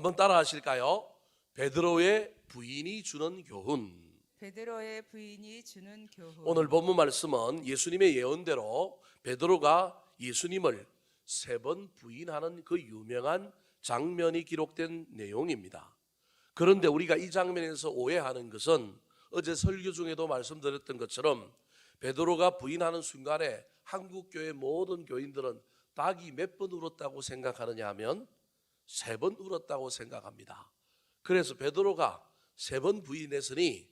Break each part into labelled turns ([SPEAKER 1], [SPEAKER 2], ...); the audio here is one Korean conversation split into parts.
[SPEAKER 1] 한번 따라 하실까요? 베드로의 부인이 주는 교훈.
[SPEAKER 2] 베드로의 부인이 주는 교훈.
[SPEAKER 1] 오늘 본문 말씀은 예수님의 예언대로 베드로가 예수님을 3번 부인하는 그 유명한 장면이 기록된 내용입니다. 그런데 우리가 이 장면에서 오해하는 것은 어제 설교 중에도 말씀드렸던 것처럼 베드로가 부인하는 순간에 한국교회 모든 교인들은 닭이 몇 번 울었다고 생각하느냐 하면 3번 울었다고 생각합니다. 그래서 베드로가 3번 부인했으니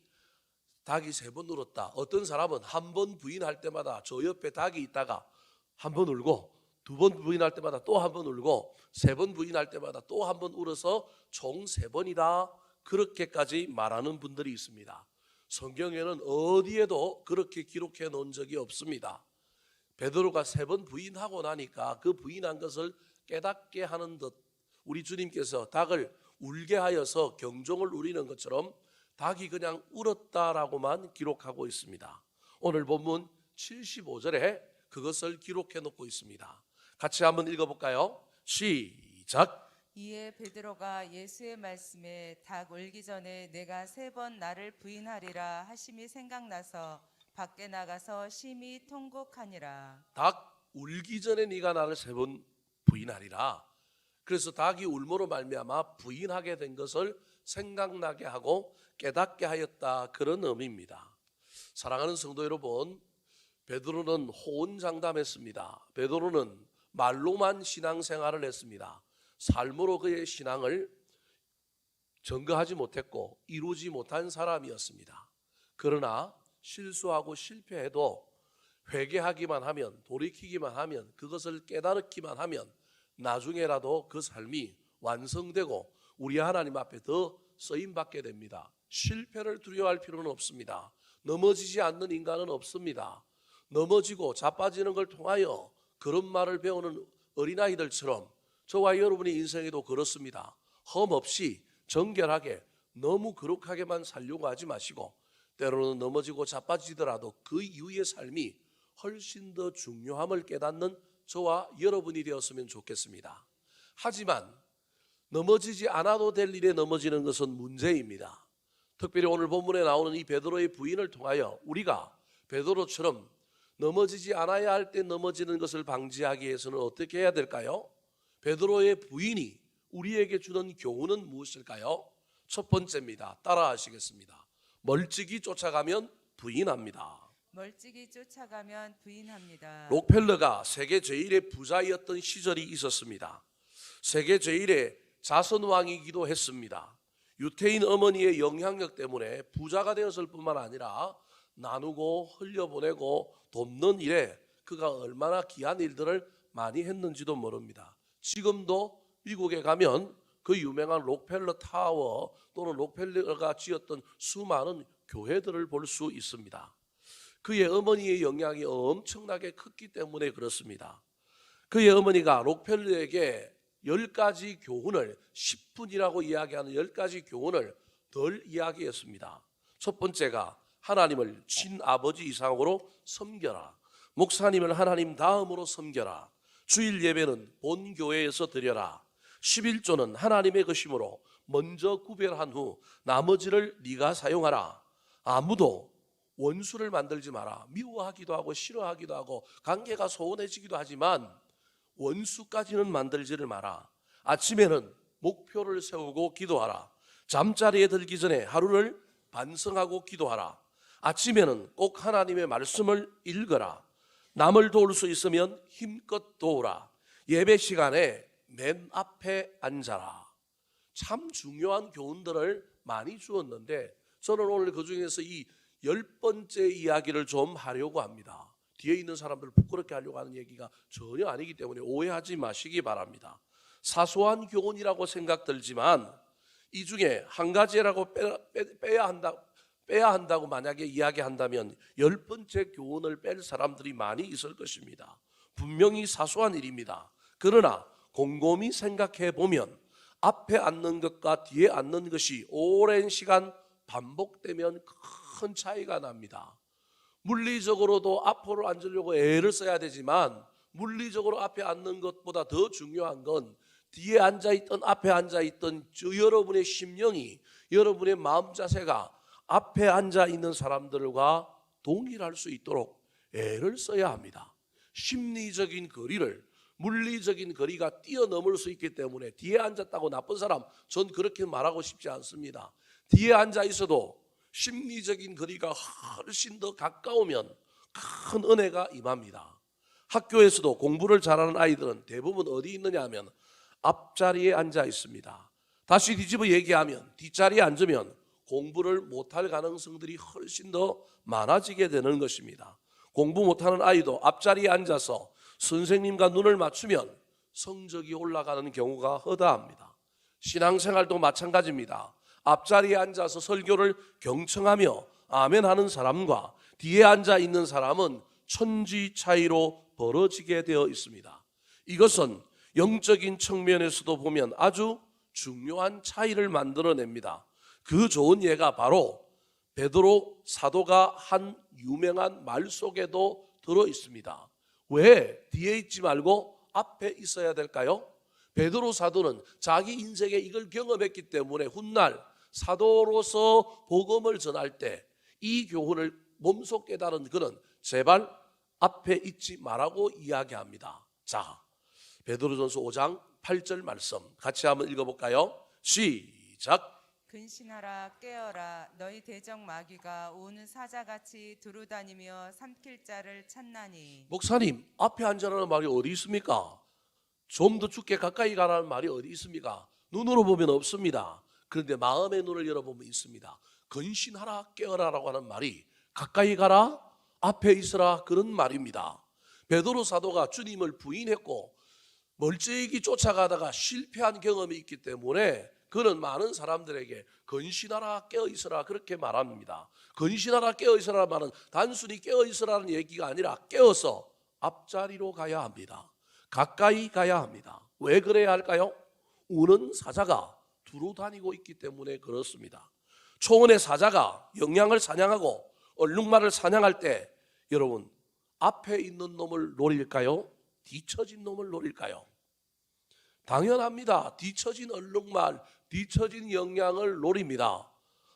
[SPEAKER 1] 닭이 3번 울었다. 어떤 사람은 한 번 부인할 때마다 저 옆에 닭이 있다가 한 번 울고, 2번 부인할 때마다 또 한 번 울고, 3번 부인할 때마다 또 한 번 울어서 총 3번이다. 그렇게까지 말하는 분들이 있습니다. 성경에는 어디에도 그렇게 기록해 놓은 적이 없습니다. 베드로가 3번 부인하고 나니까 그 부인한 것을 깨닫게 하는 듯 우리 주님께서 닭을 울게 하여서 경종을 울리는 것처럼 닭이 그냥 울었다라고만 기록하고 있습니다. 오늘 본문 75절에 그것을 기록해 놓고 있습니다. 같이 한번 읽어볼까요? 시작.
[SPEAKER 2] 이에 베드로가 예수의 말씀에 닭 울기 전에 내가 3번 나를 부인하리라 하심이 생각나서 밖에 나가서 심히 통곡하니라.
[SPEAKER 1] 닭 울기 전에 네가 나를 3번 부인하리라. 그래서 닭이 울므로 말미암아 부인하게 된 것을 생각나게 하고 깨닫게 하였다, 그런 의미입니다. 사랑하는 성도 여러분, 베드로는 호언장담했습니다. 베드로는 말로만 신앙생활을 했습니다. 삶으로 그의 신앙을 증거하지 못했고 이루지 못한 사람이었습니다. 그러나 실수하고 실패해도 회개하기만 하면, 돌이키기만 하면, 그것을 깨달기만 하면 나중에라도 그 삶이 완성되고 우리 하나님 앞에 더 쓰임받게 됩니다. 실패를 두려워할 필요는 없습니다. 넘어지지 않는 인간은 없습니다. 넘어지고 자빠지는 걸 통하여 그런 말을 배우는 어린아이들처럼 저와 여러분의 인생에도 그렇습니다. 험없이 정결하게 너무 거룩하게만 살려고 하지 마시고 때로는 넘어지고 자빠지더라도 그 이후의 삶이 훨씬 더 중요함을 깨닫는 저와 여러분이 되었으면 좋겠습니다. 하지만 넘어지지 않아도 될 일에 넘어지는 것은 문제입니다. 특별히 오늘 본문에 나오는 이 베드로의 부인을 통하여 우리가 베드로처럼 넘어지지 않아야 할 때 넘어지는 것을 방지하기 위해서는 어떻게 해야 될까요? 베드로의 부인이 우리에게 주는 교훈은 무엇일까요? 첫 번째입니다. 따라 하시겠습니다. 멀찍이 쫓아가면 부인합니다.
[SPEAKER 2] 멀찍이 쫓아가면 부인합니다.
[SPEAKER 1] 록펠러가 세계 제1의 부자였던 시절이 있었습니다. 세계 제1의 자선왕이기도 했습니다. 유태인 어머니의 영향력 때문에 부자가 되었을 뿐만 아니라 나누고 흘려보내고 돕는 일에 그가 얼마나 귀한 일들을 많이 했는지도 모릅니다. 지금도 미국에 가면 그 유명한 록펠러 타워 또는 록펠러가 지었던 수많은 교회들을 볼 수 있습니다. 그의 어머니의 영향이 엄청나게 컸기 때문에 그렇습니다. 그의 어머니가 록펠러에게 10가지 교훈을, 10분이라고 이야기하는 10가지 교훈을 덜 이야기했습니다. 첫 번째가 하나님을 친아버지 이상으로 섬겨라. 목사님을 하나님 다음으로 섬겨라. 주일 예배는 본 교회에서 드려라. 11조는 하나님의 것이므로 먼저 구별한 후 나머지를 네가 사용하라. 아무도 원수를 만들지 마라. 미워하기도 하고 싫어하기도 하고 관계가 소원해지기도 하지만 원수까지는 만들지를 마라. 아침에는 목표를 세우고 기도하라. 잠자리에 들기 전에 하루를 반성하고 기도하라. 아침에는 꼭 하나님의 말씀을 읽어라. 남을 도울 수 있으면 힘껏 도우라. 예배 시간에 맨 앞에 앉아라. 참 중요한 교훈들을 많이 주었는데 저는 오늘 그 중에서 이 10번째 이야기를 좀 하려고 합니다. 뒤에 있는 사람들을 부끄럽게 하려고 하는 얘기가 전혀 아니기 때문에 오해하지 마시기 바랍니다. 사소한 교훈이라고 생각들지만 이 중에 한 가지라고 빼야 한다고 만약에 이야기한다면 10번째 교훈을 뺄 사람들이 많이 있을 것입니다. 분명히 사소한 일입니다. 그러나 곰곰이 생각해 보면 앞에 앉는 것과 뒤에 앉는 것이 오랜 시간 반복되면 큰 차이가 납니다. 물리적으로도 앞으로 앉으려고 애를 써야 되지만 물리적으로 앞에 앉는 것보다 더 중요한 건 뒤에 앉아있던 앞에 앉아있던 여러분의 심령이, 여러분의 마음 자세가 앞에 앉아있는 사람들과 동일할 수 있도록 애를 써야 합니다. 심리적인 거리를, 물리적인 거리가 뛰어넘을 수 있기 때문에 뒤에 앉았다고 나쁜 사람, 전 그렇게 말하고 싶지 않습니다. 뒤에 앉아 있어도 심리적인 거리가 훨씬 더 가까우면 큰 은혜가 임합니다. 학교에서도 공부를 잘하는 아이들은 대부분 어디 있느냐 하면 앞자리에 앉아 있습니다. 다시 뒤집어 얘기하면 뒷자리에 앉으면 공부를 못할 가능성들이 훨씬 더 많아지게 되는 것입니다. 공부 못하는 아이도 앞자리에 앉아서 선생님과 눈을 맞추면 성적이 올라가는 경우가 허다합니다. 신앙생활도 마찬가지입니다. 앞자리에 앉아서 설교를 경청하며 아멘하는 사람과 뒤에 앉아 있는 사람은 천지 차이로 벌어지게 되어 있습니다. 이것은 영적인 측면에서도 보면 아주 중요한 차이를 만들어냅니다. 그 좋은 예가 바로 베드로 사도가 한 유명한 말 속에도 들어 있습니다. 왜 뒤에 있지 말고 앞에 있어야 될까요? 베드로 사도는 자기 인생에 이걸 경험했기 때문에 훗날 사도로서 복음을 전할 때 이 교훈을 몸소 깨달은 그는 제발 앞에 있지 말라고 이야기합니다. 자, 베드로전서 5장 8절 말씀 같이 한번 읽어볼까요? 시작.
[SPEAKER 2] 근신하라 깨어라 너희 대적 마귀가 오는 사자같이 두루다니며 삼킬 자를 찾나니.
[SPEAKER 1] 목사님, 앞에 앉으라는 말이 어디 있습니까? 좀 더 죽게 가까이 가라는 말이 어디 있습니까? 눈으로 보면 없습니다. 그런데 마음의 눈을 열어보면 있습니다. 근신하라 깨어라라고 하는 말이 가까이 가라, 앞에 있으라 그런 말입니다. 베드로 사도가 주님을 부인했고 멀찍이 쫓아가다가 실패한 경험이 있기 때문에 그는 많은 사람들에게 근신하라 깨어있으라 그렇게 말합니다. 근신하라 깨어있으라는 말은 단순히 깨어있으라는 얘기가 아니라 깨어서 앞자리로 가야 합니다. 가까이 가야 합니다. 왜 그래야 할까요? 우는 사자가 두루 다니고 있기 때문에 그렇습니다. 초원의 사자가 영양을 사냥하고 얼룩말을 사냥할 때 여러분 앞에 있는 놈을 노릴까요? 뒤처진 놈을 노릴까요? 당연합니다. 뒤처진 얼룩말, 뒤처진 영양을 노립니다.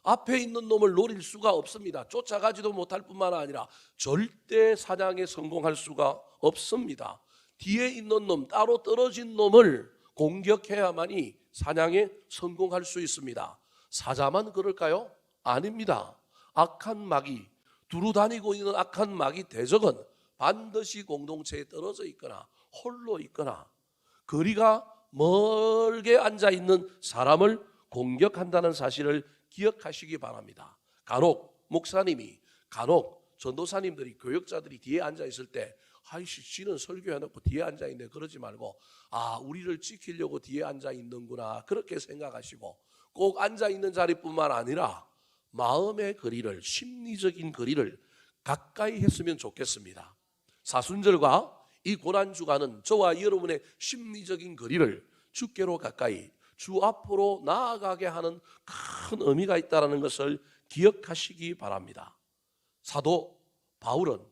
[SPEAKER 1] 앞에 있는 놈을 노릴 수가 없습니다. 쫓아가지도 못할 뿐만 아니라 절대 사냥에 성공할 수가 없습니다. 뒤에 있는 놈, 따로 떨어진 놈을 공격해야만이 사냥에 성공할 수 있습니다. 사자만 그럴까요? 아닙니다. 악한 마귀, 두루 다니고 있는 악한 마귀 대적은 반드시 공동체에 떨어져 있거나 홀로 있거나 거리가 멀게 앉아있는 사람을 공격한다는 사실을 기억하시기 바랍니다. 간혹 목사님이, 간혹 전도사님들이, 교역자들이 뒤에 앉아있을 때 아이씨 지는 설교해놓고 뒤에 앉아있네 그러지 말고 아 우리를 지키려고 뒤에 앉아있는구나 그렇게 생각하시고 꼭 앉아있는 자리뿐만 아니라 마음의 거리를, 심리적인 거리를 가까이 했으면 좋겠습니다. 사순절과 이 고난주간은 저와 여러분의 심리적인 거리를 주께로 가까이, 주 앞으로 나아가게 하는 큰 의미가 있다는 것을 기억하시기 바랍니다. 사도 바울은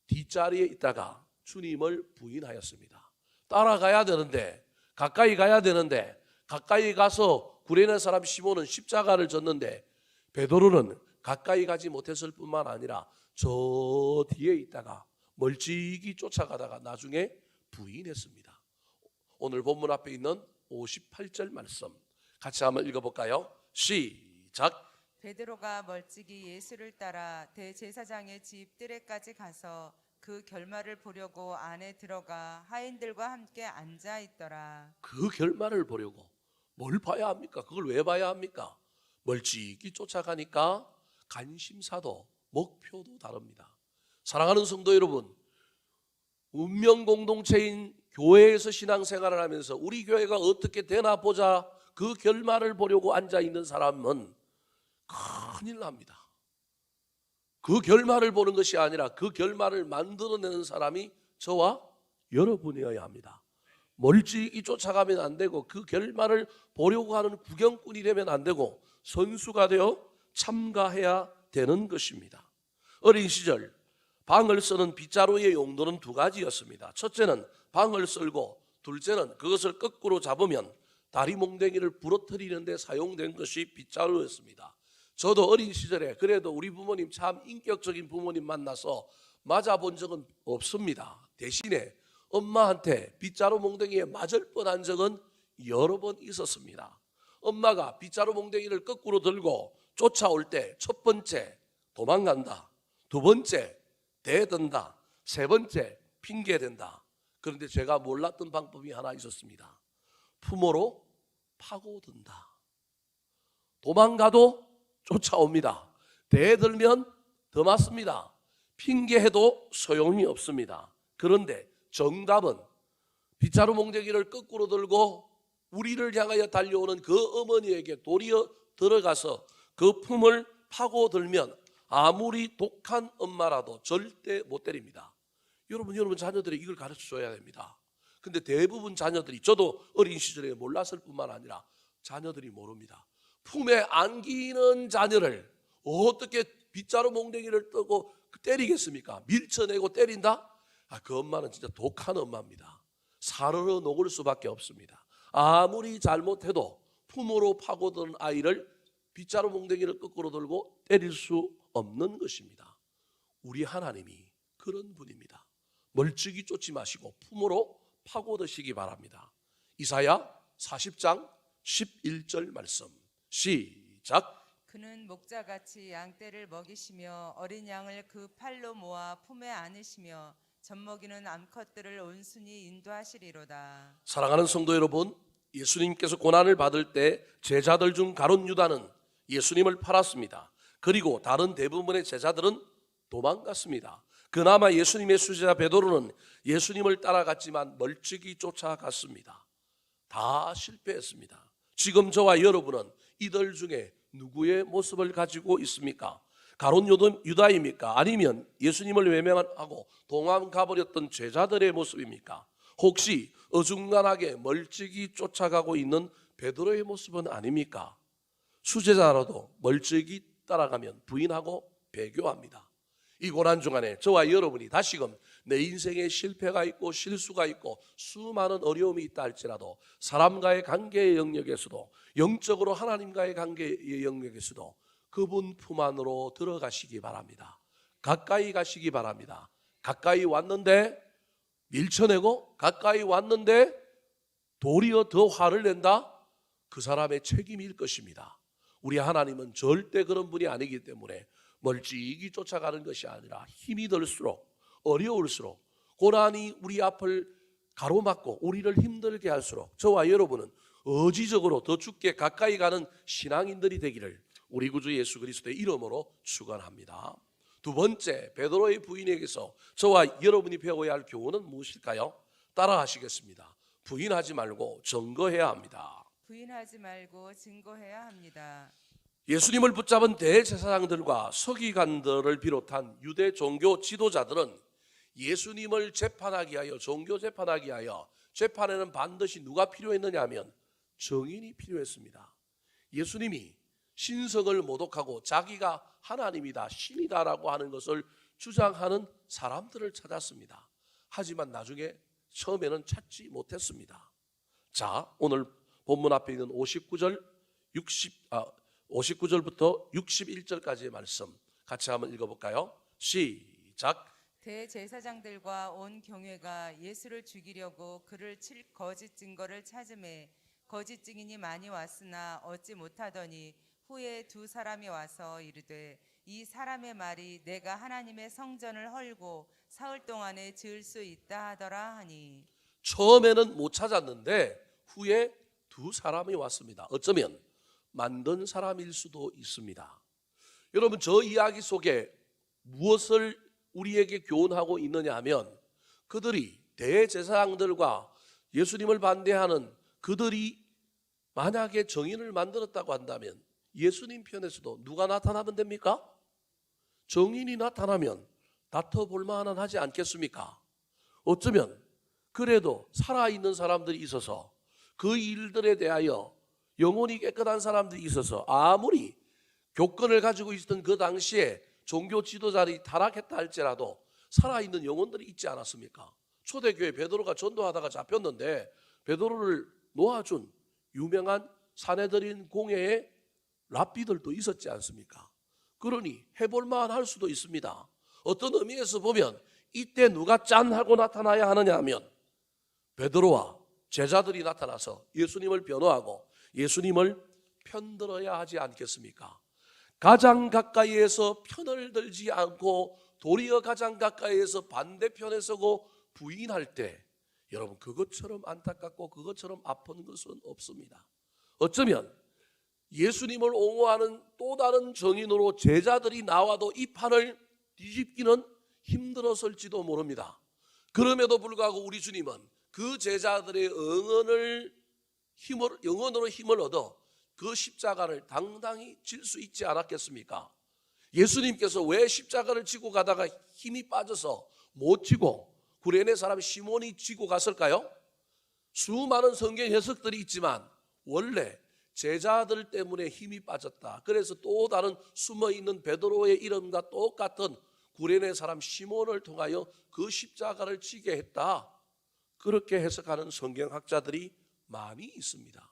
[SPEAKER 1] 뒷자리에 있다가 주님을 부인하였습니다. 따라가야 되는데, 가까이 가야 되는데, 가까이 가서 구레네 사람 시몬은 십자가를 졌는데 베드로는 가까이 가지 못했을 뿐만 아니라 저 뒤에 있다가 멀찍이 쫓아가다가 나중에 부인했습니다. 오늘 본문 앞에 있는 58절 말씀 같이 한번 읽어볼까요? 시작.
[SPEAKER 2] 베드로가 멀찍이 예수를 따라 대제사장의 집 뜰에까지 가서 그 결말을 보려고 안에 들어가 하인들과 함께 앉아 있더라.
[SPEAKER 1] 그 결말을 보려고 뭘 봐야 합니까? 그걸 왜 봐야 합니까? 멀찍이 쫓아가니까 관심사도 목표도 다릅니다. 사랑하는 성도 여러분, 운명 공동체인 교회에서 신앙생활을 하면서 우리 교회가 어떻게 되나 보자 그 결말을 보려고 앉아있는 사람은 큰일 납니다. 그 결말을 보는 것이 아니라 그 결말을 만들어내는 사람이 저와 여러분이어야 합니다. 멀찍이 쫓아가면 안 되고 그 결말을 보려고 하는 구경꾼이 되면 안 되고 선수가 되어 참가해야 되는 것입니다. 어린 시절 방을 쓰는 빗자루의 용도는 두 가지였습니다. 첫째는 방을 썰고 둘째는 그것을 거꾸로 잡으면 다리 몽댕이를 부러뜨리는 데 사용된 것이 빗자루였습니다. 저도 어린 시절에 그래도 우리 부모님 참 인격적인 부모님 만나서 맞아본 적은 없습니다. 대신에 엄마한테 빗자루 몽댕이에 맞을 뻔한 적은 여러 번 있었습니다. 엄마가 빗자루 몽댕이를 거꾸로 들고 쫓아올 때 첫 번째 도망간다, 두 번째 대든다, 세 번째 핑계댄다. 그런데 제가 몰랐던 방법이 하나 있었습니다. 품으로 파고든다. 도망가도 쫓아옵니다. 대들면 더 맞습니다. 핑계해도 소용이 없습니다. 그런데 정답은 빗자루 몽댕이를 거꾸로 들고 우리를 향하여 달려오는 그 어머니에게 도리어 들어가서 그 품을 파고들면 아무리 독한 엄마라도 절대 못 때립니다. 여러분 자녀들이 이걸 가르쳐 줘야 됩니다. 근데 대부분 자녀들이, 저도 어린 시절에 몰랐을 뿐만 아니라 자녀들이 모릅니다. 품에 안기는 자녀를 어떻게 빗자루 몽댕이를 뜨고 때리겠습니까? 밀쳐내고 때린다? 그 엄마는 진짜 독한 엄마입니다. 사르르 녹을 수밖에 없습니다. 아무리 잘못해도 품으로 파고든 아이를 빗자루 몽댕이를 거꾸로 들고 때릴 수 없는 것입니다. 우리 하나님이 그런 분입니다. 멀찍이 쫓지 마시고 품으로 파고드시기 바랍니다. 이사야 40장 11절 말씀 시작.
[SPEAKER 2] 그는 목자같이 양떼를 먹이시며 어린 양을 그 팔로 모아 품에 안으시며 젖먹이는 암컷들을 온순히 인도하시리로다.
[SPEAKER 1] 사랑하는 성도 여러분, 예수님께서 고난을 받을 때 제자들 중 가룟 유다는 예수님을 팔았습니다. 그리고 다른 대부분의 제자들은 도망갔습니다. 그나마 예수님의 수제자 베드로는 예수님을 따라갔지만 멀찍이 쫓아갔습니다. 다 실패했습니다. 지금 저와 여러분은 이들 중에 누구의 모습을 가지고 있습니까? 가룟 유다입니까? 아니면 예수님을 외면하고 도망가버렸던 제자들의 모습입니까? 혹시 어중간하게 멀찍이 쫓아가고 있는 베드로의 모습은 아닙니까? 수제자라도 멀찍이 따라가면 부인하고 배교합니다. 이 고난 중간에 저와 여러분이 다시금 내 인생에 실패가 있고 실수가 있고 수많은 어려움이 있다 할지라도 사람과의 관계의 영역에서도 영적으로 하나님과의 관계의 영역에서도 그분 품 안으로 들어가시기 바랍니다. 가까이 가시기 바랍니다. 가까이 왔는데 밀쳐내고 가까이 왔는데 도리어 더 화를 낸다? 그 사람의 책임일 것입니다. 우리 하나님은 절대 그런 분이 아니기 때문에 멀찍이 쫓아가는 것이 아니라 힘이 들수록 어려울수록 고난이 우리 앞을 가로막고 우리를 힘들게 할수록 저와 여러분은 의지적으로 더 죽게 가까이 가는 신앙인들이 되기를 우리 구주 예수 그리스도의 이름으로 축원합니다. 두 번째, 베드로의 부인에게서 저와 여러분이 배워야 할 교훈은 무엇일까요? 따라하시겠습니다. 부인하지 말고 증거해야 합니다.
[SPEAKER 2] 부인하지 말고 증거해야 합니다.
[SPEAKER 1] 예수님을 붙잡은 대제사장들과 서기관들을 비롯한 유대 종교 지도자들은 예수님을 재판하기 위하여, 종교 재판하기 위하여 재판에는 반드시 누가 필요했느냐 하면 증인이 필요했습니다. 예수님이 신성을 모독하고 자기가 하나님이다, 신이다라고 하는 것을 주장하는 사람들을 찾았습니다. 하지만 나중에 처음에는 찾지 못했습니다. 자, 오늘 본문 앞에 있는 59절부터 61절까지의 말씀 같이 한번 읽어볼까요? 시작.
[SPEAKER 2] 대제사장들과 온 경회가 예수를 죽이려고 그를 칠 거짓 증거를 찾음에 거짓 증인이 많이 왔으나 얻지 못하더니 후에 두 사람이 와서 이르되 이 사람의 말이 내가 하나님의 성전을 헐고 사흘 동안에 지을 수 있다 하더라 하니.
[SPEAKER 1] 처음에는 못 찾았는데 후에 두 사람이 왔습니다. 어쩌면 만든 사람일 수도 있습니다. 여러분, 저 이야기 속에 무엇을 우리에게 교훈하고 있느냐 하면 그들이 대제사장들과 예수님을 반대하는 그들이 만약에 정인을 만들었다고 한다면 예수님 편에서도 누가 나타나면 됩니까? 정인이 나타나면 다퉈볼 만은 하지 않겠습니까? 어쩌면 그래도 살아있는 사람들이 있어서 그 일들에 대하여 영혼이 깨끗한 사람들이 있어서 아무리 교권을 가지고 있었던 그 당시에 종교 지도자들이 타락했다 할지라도 살아있는 영혼들이 있지 않았습니까? 초대교회 베드로가 전도하다가 잡혔는데 베드로를 놓아준 유명한 사내들인 공회의 랍비들도 있었지 않습니까? 그러니 해볼만 할 수도 있습니다. 어떤 의미에서 보면 이때 누가 짠 하고 나타나야 하느냐 하면 베드로와 제자들이 나타나서 예수님을 변호하고 예수님을 편들어야 하지 않겠습니까? 가장 가까이에서 편을 들지 않고 도리어 가장 가까이에서 반대편에 서고 부인할 때 여러분 그것처럼 안타깝고 그것처럼 아픈 것은 없습니다. 어쩌면 예수님을 옹호하는 또 다른 정인으로 제자들이 나와도 이 판을 뒤집기는 힘들었을지도 모릅니다. 그럼에도 불구하고 우리 주님은 그 제자들의 영혼으로 힘을 얻어 그 십자가를 당당히 질 수 있지 않았겠습니까? 예수님께서 왜 십자가를 지고 가다가 힘이 빠져서 못 지고 구레네 사람 시몬이 지고 갔을까요? 수많은 성경 해석들이 있지만 원래 제자들 때문에 힘이 빠졌다. 그래서 또 다른 숨어있는 베드로의 이름과 똑같은 구레네 사람 시몬을 통하여 그 십자가를 지게 했다. 그렇게 해석하는 성경학자들이 많이 있습니다.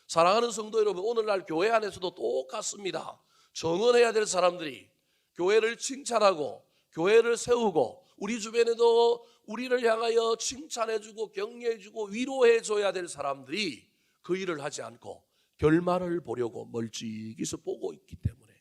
[SPEAKER 1] 사랑하는 성도 여러분, 오늘날 교회 안에서도 똑같습니다. 정언해야 될 사람들이 교회를 칭찬하고 교회를 세우고 우리 주변에도 우리를 향하여 칭찬해주고 격려해주고 위로해줘야 될 사람들이 그 일을 하지 않고 결말을 보려고 멀찍이서 보고 있기 때문에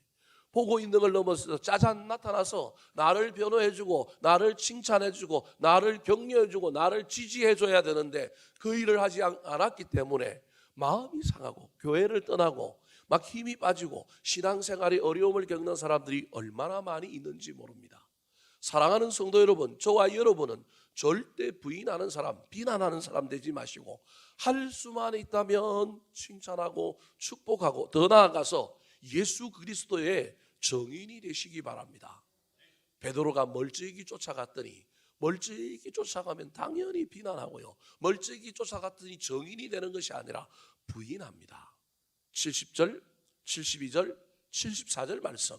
[SPEAKER 1] 보고 있는 걸 넘어서 짜잔 나타나서 나를 변호해주고 나를 칭찬해주고 나를 격려해주고 나를 지지해줘야 되는데 그 일을 하지 않았기 때문에 마음이 상하고 교회를 떠나고 막 힘이 빠지고 신앙생활에 어려움을 겪는 사람들이 얼마나 많이 있는지 모릅니다. 사랑하는 성도 여러분, 저와 여러분은 절대 부인하는 사람, 비난하는 사람 되지 마시고 할 수만 있다면 칭찬하고 축복하고 더 나아가서 예수 그리스도의 정인이 되시기 바랍니다. 베드로가 멀찍이 쫓아갔더니 멀찍이 쫓아가면 당연히 비난하고요. 멀찍이 쫓아갔더니 정인이 되는 것이 아니라 부인합니다. 70절, 72절, 74절 말씀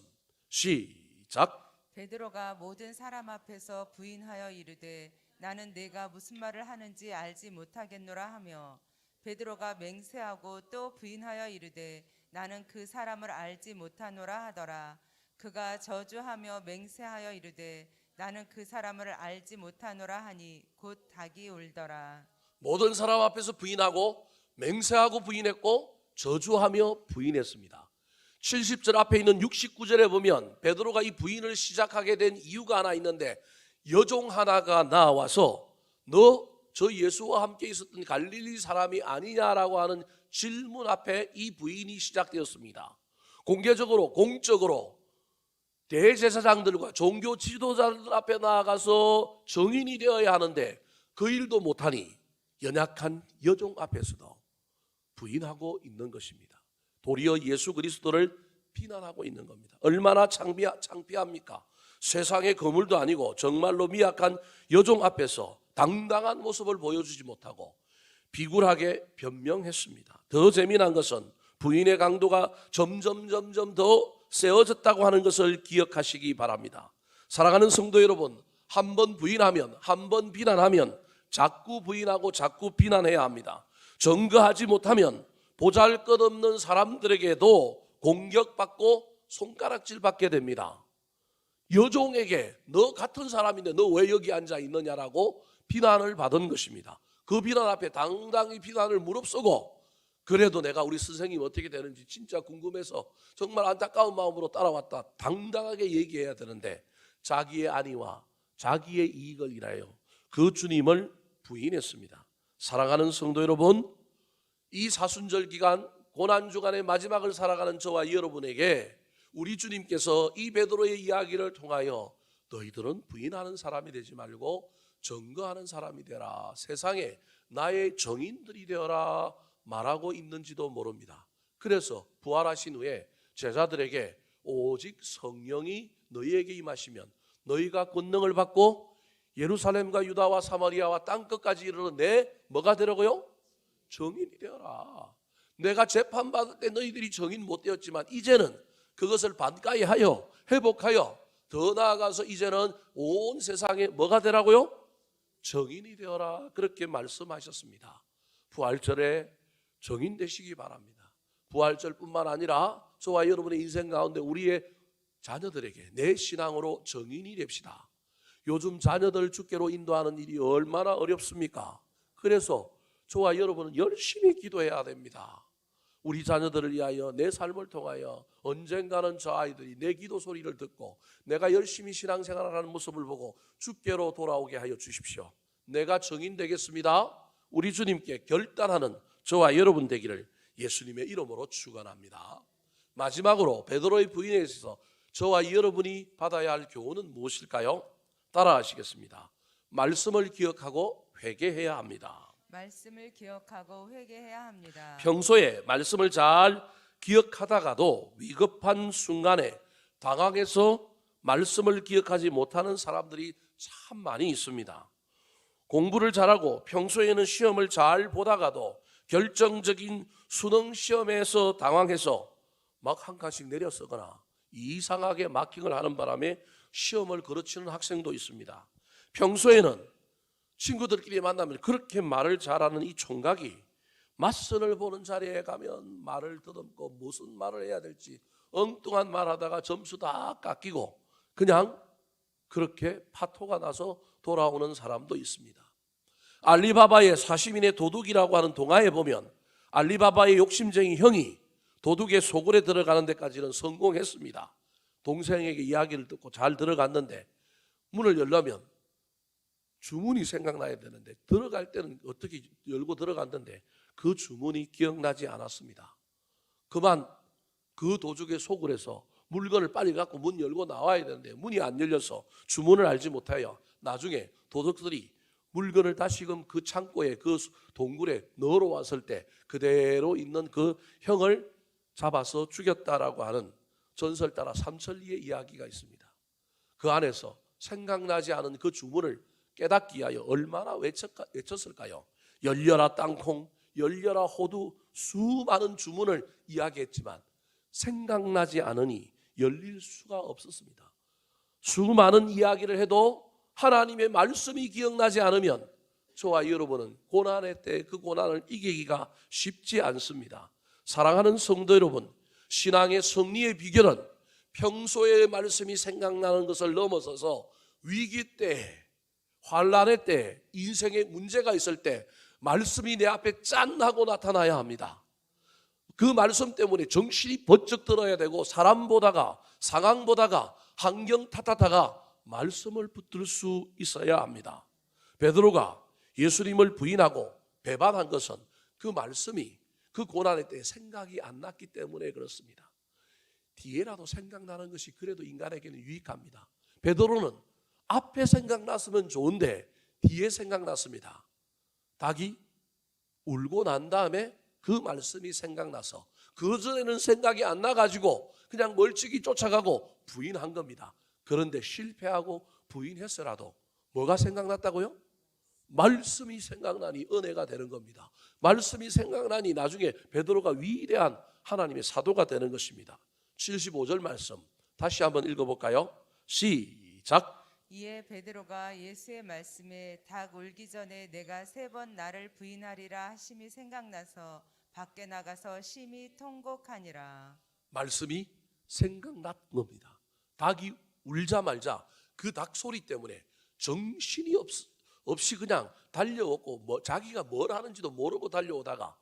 [SPEAKER 1] 시작.
[SPEAKER 2] 베드로가 모든 사람 앞에서 부인하여 이르되 나는 내가 무슨 말을 하는지 알지 못하겠노라 하며 베드로가 맹세하고 또 부인하여 이르되 나는 그 사람을 알지 못하노라 하더라. 그가 저주하며 맹세하여 이르되 나는 그 사람을 알지 못하노라 하니 곧 닭이 울더라.
[SPEAKER 1] 모든 사람 앞에서 부인하고 맹세하고 부인했고 저주하며 부인했습니다. 70절 앞에 있는 69절에 보면 베드로가 이 부인을 시작하게 된 이유가 하나 있는데 여종 하나가 나와서 너 저 예수와 함께 있었던 갈릴리 사람이 아니냐라고 하는 질문 앞에 이 부인이 시작되었습니다. 공개적으로 공적으로 대제사장들과 종교 지도자들 앞에 나아가서 정인이 되어야 하는데 그 일도 못하니 연약한 여종 앞에서도 부인하고 있는 것입니다. 도리어 예수 그리스도를 비난하고 있는 겁니다. 얼마나 창피합니까? 세상의 거물도 아니고 정말로 미약한 여종 앞에서 당당한 모습을 보여주지 못하고 비굴하게 변명했습니다. 더 재미난 것은 부인의 강도가 점점 더 세워졌다고 하는 것을 기억하시기 바랍니다. 사랑하는 성도 여러분, 한 번 부인하면 한 번 비난하면 자꾸 부인하고 자꾸 비난해야 합니다. 증거하지 못하면 보잘것없는 사람들에게도 공격받고 손가락질 받게 됩니다. 여종에게 너 같은 사람인데 너 왜 여기 앉아 있느냐라고 비난을 받은 것입니다. 그 비난 앞에 당당히 비난을 무릅쓰고 그래도 내가 우리 선생님 어떻게 되는지 진짜 궁금해서 정말 안타까운 마음으로 따라왔다 당당하게 얘기해야 되는데 자기의 안위와 자기의 이익을 위하여 그 주님을 부인했습니다. 사랑하는 성도 여러분, 이 사순절 기간 고난주간의 마지막을 살아가는 저와 여러분에게 우리 주님께서 이 베드로의 이야기를 통하여 너희들은 부인하는 사람이 되지 말고 증거하는 사람이 되라, 세상에 나의 정인들이 되어라 말하고 있는지도 모릅니다. 그래서 부활하신 후에 제자들에게 오직 성령이 너희에게 임하시면 너희가 권능을 받고 예루살렘과 유다와 사마리아와 땅끝까지 이르러 내 뭐가 되라고요? 정인이 되어라. 내가 재판받을 때 너희들이 정인 못 되었지만 이제는 그것을 반가이 하여 회복하여 더 나아가서 이제는 온 세상에 뭐가 되라고요? 정인이 되어라 그렇게 말씀하셨습니다. 부활절에 정인 되시기 바랍니다. 부활절뿐만 아니라 저와 여러분의 인생 가운데 우리의 자녀들에게 내 신앙으로 정인이 됩시다. 요즘 자녀들 주께로 인도하는 일이 얼마나 어렵습니까? 그래서 저와 여러분은 열심히 기도해야 됩니다. 우리 자녀들을 위하여 내 삶을 통하여 언젠가는 저 아이들이 내 기도 소리를 듣고 내가 열심히 신앙생활을 하는 모습을 보고 주께로 돌아오게 하여 주십시오. 내가 정인 되겠습니다. 우리 주님께 결단하는 저와 여러분 되기를 예수님의 이름으로 축원합니다. 마지막으로 베드로의 부인에 있어서 저와 여러분이 받아야 할 교훈은 무엇일까요? 따라하시겠습니다. 말씀을 기억하고 회개해야 합니다.
[SPEAKER 2] 말씀을 기억하고 회개해야 합니다.
[SPEAKER 1] 평소에 말씀을 잘 기억하다가도 위급한 순간에 당황해서 말씀을 기억하지 못하는 사람들이 참 많이 있습니다. 공부를 잘하고 평소에는 시험을 잘 보다가도 결정적인 수능 시험에서 당황해서 막 한 칸씩 내려 쓰거나 이상하게 마킹을 하는 바람에 시험을 거르치는 학생도 있습니다. 평소에는 친구들끼리 만나면 그렇게 말을 잘하는 이 총각이 맞선을 보는 자리에 가면 말을 더듬고 무슨 말을 해야 될지 엉뚱한 말하다가 점수 다 깎이고 그냥 그렇게 파토가 나서 돌아오는 사람도 있습니다. 알리바바의 40인의 도둑이라고 하는 동화에 보면 알리바바의 욕심쟁이 형이 도둑의 소굴에 들어가는 데까지는 성공했습니다. 동생에게 이야기를 듣고 잘 들어갔는데 문을 열려면 주문이 생각나야 되는데 들어갈 때는 어떻게 열고 들어갔는데 그 주문이 기억나지 않았습니다. 그만 그 도둑의 소굴에서 물건을 빨리 갖고 문 열고 나와야 되는데 문이 안 열려서 주문을 알지 못하여 나중에 도둑들이 물건을 다시금 그 창고에 그 동굴에 넣으러 왔을 때 그대로 있는 그 형을 잡아서 죽였다라고 하는 전설 따라 삼천리의 이야기가 있습니다. 그 안에서 생각나지 않은 그 주문을 깨닫기 위하여 얼마나 외쳤을까요? 열려라 땅콩, 열려라 호두, 수많은 주문을 이야기했지만 생각나지 않으니 열릴 수가 없었습니다. 수많은 이야기를 해도 하나님의 말씀이 기억나지 않으면 저와 여러분은 고난의 때 그 고난을 이기기가 쉽지 않습니다. 사랑하는 성도 여러분, 신앙의 승리의 비결은 평소에 말씀이 생각나는 것을 넘어서서 위기 때, 환난의 때, 인생에 문제가 있을 때 말씀이 내 앞에 짠 하고 나타나야 합니다. 그 말씀 때문에 정신이 번쩍 들어야 되고 사람 보다가 상황 보다가 환경 탓하다가 말씀을 붙들 수 있어야 합니다. 베드로가 예수님을 부인하고 배반한 것은 그 말씀이 그 고난의 때에 생각이 안 났기 때문에 그렇습니다. 뒤에라도 생각나는 것이 그래도 인간에게는 유익합니다. 베드로는 앞에 생각났으면 좋은데 뒤에 생각났습니다. 닭이 울고 난 다음에 그 말씀이 생각나서 그전에는 생각이 안 나가지고 그냥 멀찍이 쫓아가고 부인한 겁니다. 그런데 실패하고 부인했어라도 뭐가 생각났다고요? 말씀이 생각나니 은혜가 되는 겁니다. 말씀이 생각나니 나중에 베드로가 위대한 하나님의 사도가 되는 것입니다. 75절 말씀 다시 한번 읽어볼까요? 시작.
[SPEAKER 2] 이에 베드로가 예수의 말씀에 닭 울기 전에 내가 3번 나를 부인하리라 하심이 생각나서 밖에 나가서 심히 통곡하니라.
[SPEAKER 1] 말씀이 생각난 겁니다. 닭이 울자마자 그 닭 소리 때문에 정신이 없이 그냥 달려오고 자기가 뭘 하는지도 모르고 달려오다가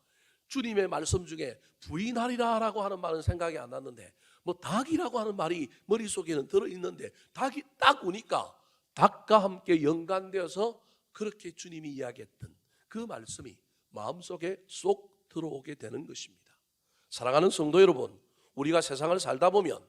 [SPEAKER 1] 주님의 말씀 중에 부인하리라라고 하는 말은 생각이 안 났는데 닭이라고 하는 말이 머릿속에는 들어있는데 닭이 딱 우니까 닭과 함께 연관되어서 그렇게 주님이 이야기했던 그 말씀이 마음속에 쏙 들어오게 되는 것입니다. 사랑하는 성도 여러분, 우리가 세상을 살다 보면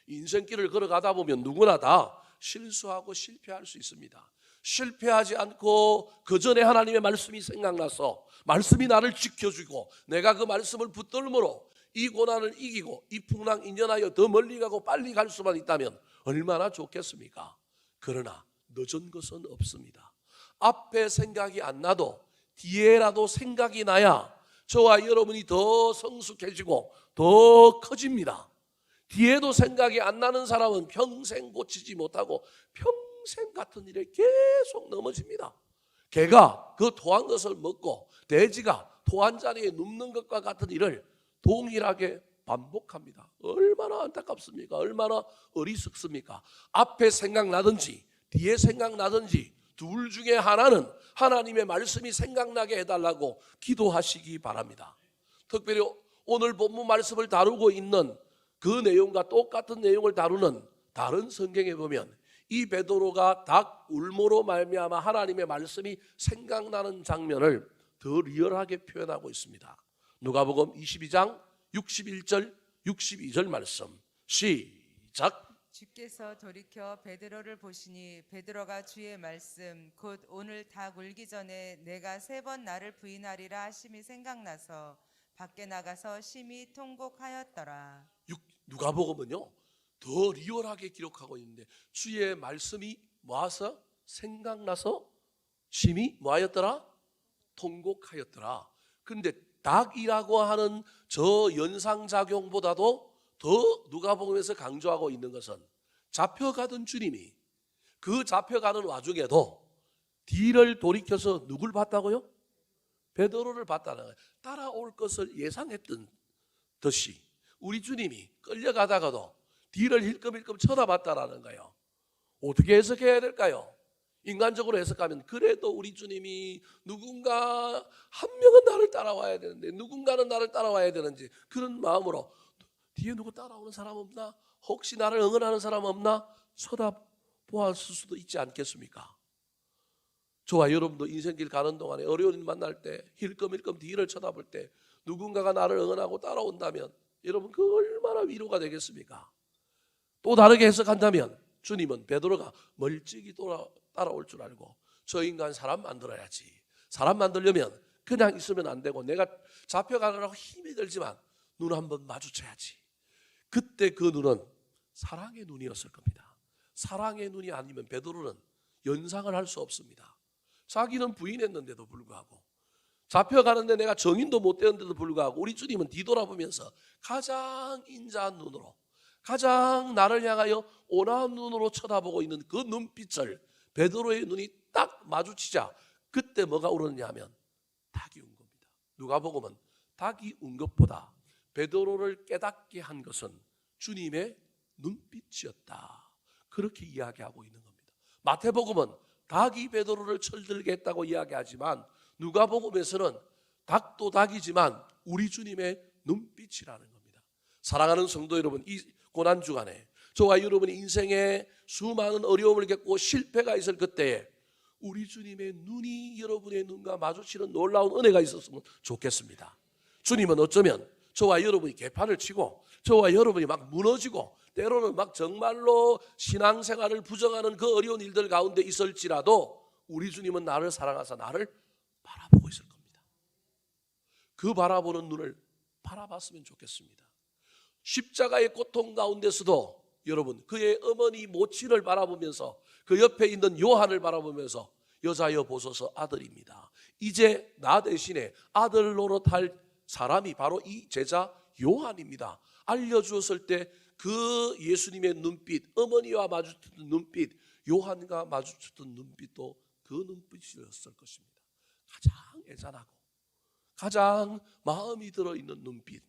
[SPEAKER 1] 인생길을 걸어가다 보면 누구나 다 실수하고 실패할 수 있습니다. 실패하지 않고 그 전에 하나님의 말씀이 생각나서 말씀이 나를 지켜주고 내가 그 말씀을 붙들므로 이 고난을 이기고 이 풍랑 인연하여 더 멀리 가고 빨리 갈 수만 있다면 얼마나 좋겠습니까? 그러나 늦은 것은 없습니다. 앞에 생각이 안 나도 뒤에라도 생각이 나야 저와 여러분이 더 성숙해지고 더 커집니다. 뒤에도 생각이 안 나는 사람은 평생 고치지 못하고 평생 같은 일에 계속 넘어집니다. 개가 그 토한 것을 먹고 돼지가 토한 자리에 눕는 것과 같은 일을 동일하게 반복합니다. 얼마나 안타깝습니까? 얼마나 어리석습니까? 앞에 생각나든지 뒤에 생각나든지 둘 중에 하나는 하나님의 말씀이 생각나게 해달라고 기도하시기 바랍니다. 특별히 오늘 본문 말씀을 다루고 있는 그 내용과 똑같은 내용을 다루는 다른 성경에 보면 이 베드로가 닭 울모로 말미암아 하나님의 말씀이 생각나는 장면을 더 리얼하게 표현하고 있습니다. 누가복음 22장 61절 62절 말씀 시작.
[SPEAKER 2] 주께서 돌이켜 베드로를 보시니 베드로가 주의 말씀 곧 오늘 닭 울기 전에 내가 3번 나를 부인하리라 하심이 생각나서 밖에 나가서 심히 통곡하였더라.
[SPEAKER 1] 누가복음은요 더 리얼하게 기록하고 있는데 주의 말씀이 모아서 생각나서 심히 뭐하였더라? 통곡하였더라. 그런데 닭이라고 하는 저 연상작용보다도 더 누가복음에서 강조하고 있는 것은 잡혀가던 주님이 그 잡혀가는 와중에도 뒤를 돌이켜서 누굴 봤다고요? 베드로를 봤다는 거예요. 따라올 것을 예상했던 듯이 우리 주님이 끌려가다가도 뒤를 힐끔힐끔 쳐다봤다라는 거예요. 어떻게 해석해야 될까요? 인간적으로 해석하면 그래도 우리 주님이 누군가 한 명은 나를 따라와야 되는데 누군가는 나를 따라와야 되는지 그런 마음으로 뒤에 누구 따라오는 사람 없나? 혹시 나를 응원하는 사람 없나? 쳐다보았을 수도 있지 않겠습니까? 저와 여러분도 인생길 가는 동안에 어려운 일 만날 때 힐끔힐끔 뒤를 쳐다볼 때 누군가가 나를 응원하고 따라온다면 여러분 그 얼마나 위로가 되겠습니까? 또 다르게 해석한다면 주님은 베드로가 멀찍이 따라올 줄 알고 저 인간 사람 만들어야지. 사람 만들려면 그냥 있으면 안 되고 내가 잡혀가느라고 힘이 들지만 눈 한번 마주쳐야지. 그때 그 눈은 사랑의 눈이었을 겁니다. 사랑의 눈이 아니면 베드로는 연상을 할 수 없습니다. 자기는 부인했는데도 불구하고 잡혀가는데 내가 정인도 못 되는데도 불구하고 우리 주님은 뒤돌아보면서 가장 인자한 눈으로 가장 나를 향하여 온화한 눈으로 쳐다보고 있는 그 눈빛을 베드로의 눈이 딱 마주치자 그때 뭐가 울었냐 하면 닭이 운 겁니다. 누가복음은 닭이 운 것보다 베드로를 깨닫게 한 것은 주님의 눈빛이었다. 그렇게 이야기하고 있는 겁니다. 마태복음은 닭이 베드로를 철들게 했다고 이야기하지만 누가복음에서는 닭도 닭이지만 우리 주님의 눈빛이라는 겁니다. 사랑하는 성도 여러분, 이 고난 주간에 저와 여러분이 인생에 수많은 어려움을 겪고 실패가 있을 그때에 우리 주님의 눈이 여러분의 눈과 마주치는 놀라운 은혜가 있었으면 좋겠습니다. 주님은 어쩌면 저와 여러분이 개판을 치고 저와 여러분이 막 무너지고 때로는 막 정말로 신앙생활을 부정하는 그 어려운 일들 가운데 있을지라도 우리 주님은 나를 사랑하사 나를 바라보고 있을 겁니다. 그 바라보는 눈을 바라봤으면 좋겠습니다. 십자가의 고통 가운데서도 여러분 그의 어머니 모친을 바라보면서 그 옆에 있는 요한을 바라보면서 여자여 보소서 아들입니다. 이제 나 대신에 아들 노릇할 사람이 바로 이 제자 요한입니다. 알려주었을 때 그 예수님의 눈빛, 어머니와 마주쳤던 눈빛, 요한과 마주쳤던 눈빛도 그 눈빛이었을 것입니다. 가장 애잔하고 가장 마음이 들어있는 눈빛.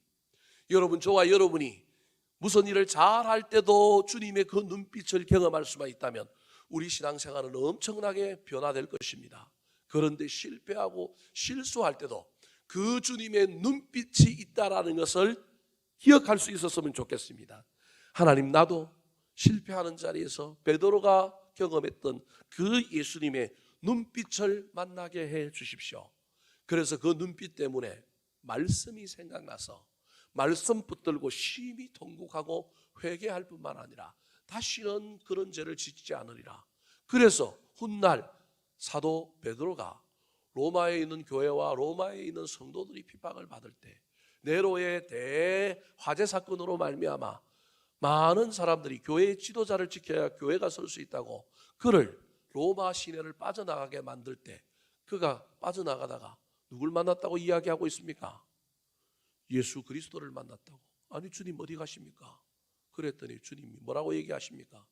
[SPEAKER 1] 여러분 저와 여러분이 무슨 일을 잘할 때도 주님의 그 눈빛을 경험할 수만 있다면 우리 신앙생활은 엄청나게 변화될 것입니다. 그런데 실패하고 실수할 때도 그 주님의 눈빛이 있다라는 것을 기억할 수 있었으면 좋겠습니다. 하나님 나도 실패하는 자리에서 베드로가 경험했던 그 예수님의 눈빛을 만나게 해 주십시오. 그래서 그 눈빛 때문에 말씀이 생각나서 말씀 붙들고 심히 통곡하고 회개할 뿐만 아니라 다시는 그런 죄를 짓지 않으리라. 그래서 훗날 사도 베드로가 로마에 있는 교회와 로마에 있는 성도들이 핍박을 받을 때 네로의 대화재 사건으로 말미암아 많은 사람들이 교회의 지도자를 지켜야 교회가 설 수 있다고 그를 로마 시내를 빠져나가게 만들 때 그가 빠져나가다가 누굴 만났다고 이야기하고 있습니까? 예수 그리스도를 만났다고. 아니 주님 어디 가십니까? 그랬더니 주님이 뭐라고 얘기하십니까?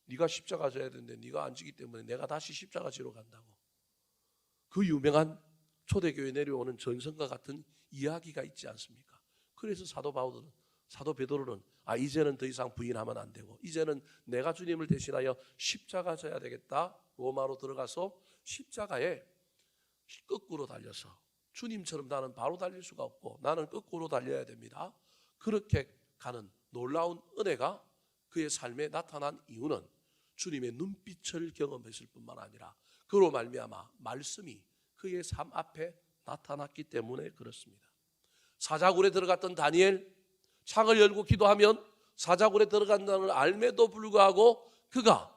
[SPEAKER 1] 네가 십자가 져야 되는데 네가 안 지기 때문에 내가 다시 십자가 지러 간다고. 그 유명한 초대교회 내려오는 전선과 같은 이야기가 있지 않습니까? 그래서 사도 베드로는 이제는 더 이상 부인하면 안 되고 이제는 내가 주님을 대신하여 십자가 져야 되겠다. 로마로 들어가서 십자가에 거꾸로 달려서 주님처럼 나는 바로 달릴 수가 없고 나는 거꾸로 달려야 됩니다. 그렇게 가는 놀라운 은혜가 그의 삶에 나타난 이유는 주님의 눈빛을 경험했을 뿐만 아니라 그로 말미암아 말씀이 그의 삶 앞에 나타났기 때문에 그렇습니다. 사자굴에 들어갔던 다니엘, 창을 열고 기도하면 사자굴에 들어간다는 걸 알매도 불구하고 그가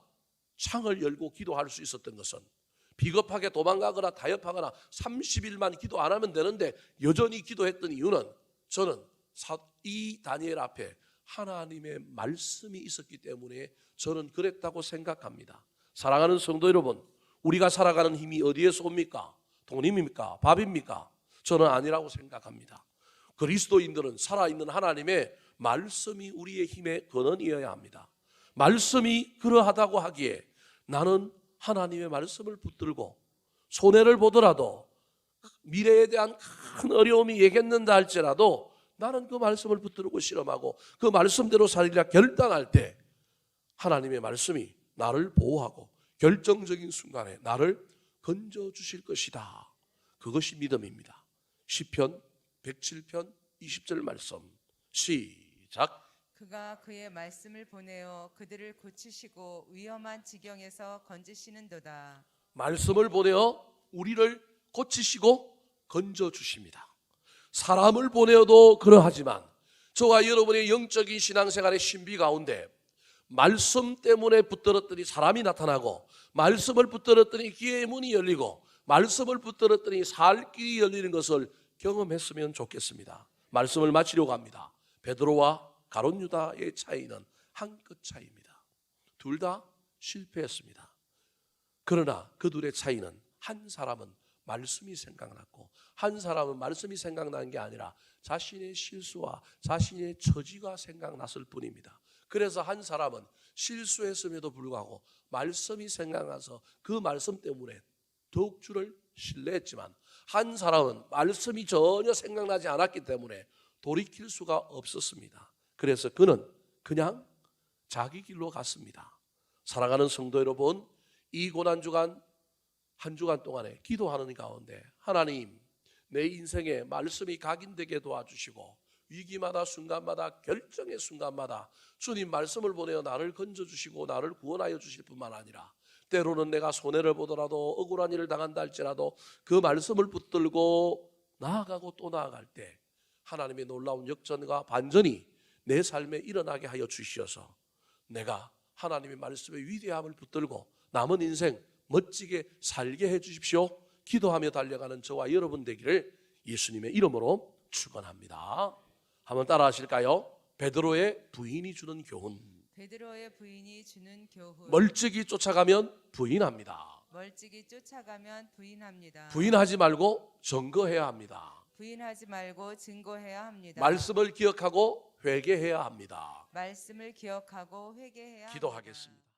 [SPEAKER 1] 창을 열고 기도할 수 있었던 것은 비겁하게 도망가거나 타협하거나 30일만 기도 안 하면 되는데 여전히 기도했던 이유는 저는 이 다니엘 앞에 하나님의 말씀이 있었기 때문에 저는 그랬다고 생각합니다. 사랑하는 성도 여러분, 우리가 살아가는 힘이 어디에서 옵니까? 돈입니까? 밥입니까? 저는 아니라고 생각합니다. 그리스도인들은 살아있는 하나님의 말씀이 우리의 힘의 근원이어야 합니다. 말씀이 그러하다고 하기에 나는 하나님의 말씀을 붙들고 손해를 보더라도 미래에 대한 큰 어려움이 예겠는다 할지라도 나는 그 말씀을 붙들고 실험하고 그 말씀대로 살리라 결단할 때 하나님의 말씀이 나를 보호하고 결정적인 순간에 나를 건져주실 것이다. 그것이 믿음입니다. 시편 107편 20절 말씀 시작.
[SPEAKER 2] 그가 그의 말씀을 보내어 그들을 고치시고 위험한 지경에서 건지시는도다.
[SPEAKER 1] 말씀을 보내어 우리를 고치시고 건져주십니다. 사람을 보내어도 그러하지만 저와 여러분의 영적인 신앙생활의 신비 가운데 말씀 때문에 붙들었더니 사람이 나타나고 말씀을 붙들었더니 기회의 문이 열리고 말씀을 붙들었더니 살 길이 열리는 것을 경험했으면 좋겠습니다. 말씀을 마치려고 합니다. 베드로와 가룟 유다의 차이는 한 끗 차이입니다. 둘 다 실패했습니다. 그러나 그 둘의 차이는 한 사람은 말씀이 생각났고 한 사람은 말씀이 생각난 게 아니라 자신의 실수와 자신의 처지가 생각났을 뿐입니다. 그래서 한 사람은 실수했음에도 불구하고 말씀이 생각나서 그 말씀 때문에 더욱 주를 신뢰했지만 한 사람은 말씀이 전혀 생각나지 않았기 때문에 돌이킬 수가 없었습니다. 그래서 그는 그냥 자기 길로 갔습니다. 사랑하는 성도 여러분, 이 고난주간 한 주간 동안에 기도하는 가운데 하나님, 내 인생에 말씀이 각인되게 도와주시고 위기마다 순간마다 결정의 순간마다 주님 말씀을 보내어 나를 건져주시고 나를 구원하여 주실 뿐만 아니라 때로는 내가 손해를 보더라도 억울한 일을 당한다 할지라도 그 말씀을 붙들고 나아가고 또 나아갈 때 하나님의 놀라운 역전과 반전이 내 삶에 일어나게 하여 주시어서 내가 하나님의 말씀의 위대함을 붙들고 남은 인생 멋지게 살게 해 주십시오. 기도하며 달려가는 저와 여러분 되기를 예수님의 이름으로 축원합니다. 한번 따라 하실까요? 베드로의 부인이 주는 교훈.
[SPEAKER 2] 베드로의 부인이 주는 교훈.
[SPEAKER 1] 멀찍이 쫓아가면 부인합니다.
[SPEAKER 2] 멀찍이 쫓아가면 부인합니다.
[SPEAKER 1] 부인하지 말고 증거해야 합니다.
[SPEAKER 2] 부인하지 말고 증거해야 합니다.
[SPEAKER 1] 말씀을 기억하고 회개해야 합니다.
[SPEAKER 2] 말씀을 기억하고 회개해야
[SPEAKER 1] 기도하겠습니다.